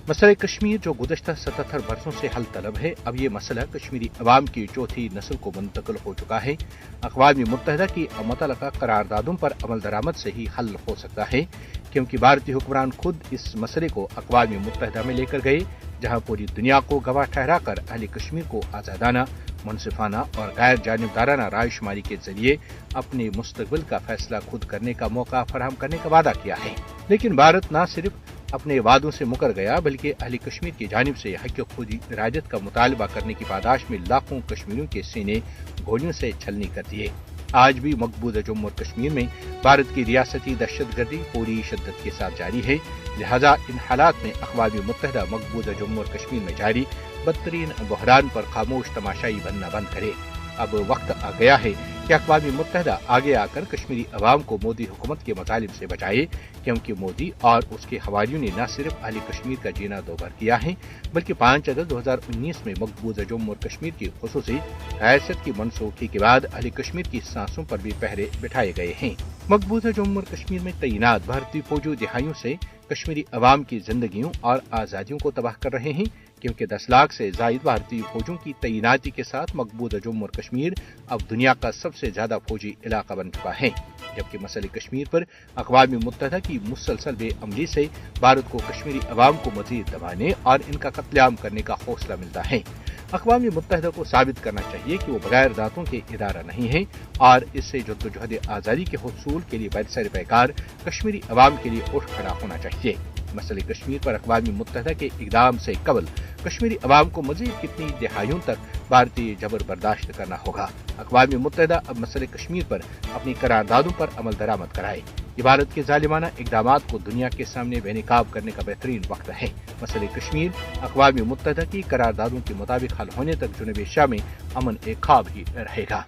मसला कश्मीर जो गुज़श्ता 77 बरसों से हल तलब है, अब ये मसला कश्मीरी अवाम की चौथी नस्ल को मुंतकिल हो चुका है। अक़वाम मुत्तहिदा की मुतल्लक़ा करारदादों पर अमल दरामद से ही हल हो सकता है, क्योंकि भारतीय हुक्मरान खुद इस मसले को अक़वाम मुत्तहिदा में लेकर गए, जहाँ पूरी दुनिया को गवाह ठहराकर अहले कश्मीर को आज़ादाना, मुनसिफाना और गैर जानिबदाराना रायशुमारी के जरिए अपने मुस्तक़बिल का फैसला खुद करने का मौका फराहम करने का वादा किया है। लेकिन भारत न सिर्फ अपने वादों से मुकर गया, बल्कि अहले कश्मीर की जानिब से हक़ खुद इरादत का मुतालबा करने की पादाश में लाखों कश्मीरियों के सीने गोलियों से छलनी कर दिए। आज भी मकबूजा जम्मू और कश्मीर में भारत की रियासती दहशतगर्दी पूरी शिद्दत के साथ जारी है। लिहाजा इन हालात में अक़वाम मुत्तहिदा मकबूजा जम्मू और कश्मीर में जारी बदतरीन बहरान पर खामोश तमाशाई बनना बंद करे। अब वक्त आ गया है कि अक़वाम मुत्तहिदा आगे आकर कश्मीरी अवाम को मोदी हुकूमत के मतालिब से बचाए, क्योंकि मोदी और उसके हवारियों ने न सिर्फ अहले कश्मीर का जीना दोबार किया है, बल्कि 5 अगस्त 2019 में मकबूजा जम्मू और कश्मीर की खुसूसी हैसियत की मनसूखी के बाद अहले कश्मीर की सांसों पर भी पहरे बिठाए गए हैं। मकबूजा जम्मू और कश्मीर में तैनात भारतीय फौजी दिहाइयों से कश्मीरी अवाम की जिंदगियों और आज़ादियों को तबाह कर रहे हैं, क्योंकि 10 लाख से जायद भारतीय फौजों की तैनाती के साथ मकबूजा जम्मू और कश्मीर अब दुनिया का सबसे ज्यादा फौजी इलाका बन चुका है। जबकि मसले कश्मीर पर अक़वाम मुत्तहिदा की मुसलसल बेअमली से भारत को कश्मीरी अवाम को मजीद दबाने और इनका कत्लेआम करने का हौसला मिलता है। अक़वाम मुत्तहिदा को साबित करना चाहिए कि वो बगैर दांतों के इदारा नहीं है और इससे जद्दोजहद आज़ादी के हुसूल के लिए बरसर पैकार कश्मीरी अवाम के लिए उठ खड़ा होना चाहिए। मसले कश्मीर पर अक़वाम मुत्तहिदा के इक़दाम से कबल कश्मीरी अवाम को मज़ीद कितनी दिहाइयों तक भारतीय जबर बर्दाश्त करना होगा। अक़वाम मुत्तहिदा अब मसले कश्मीर पर अपनी करारदादों पर अमल दरामद कराए। ये भारत के जालिमाना इक़दामात को दुनिया के सामने बेनकाब करने का बेहतरीन वक्त है। मसले कश्मीर अक़वाम मुत्तहिदा की करारदादों के मुताबिक हल होने तक जुनूबी एशिया में अमन एक ख्वाब ही रहेगा।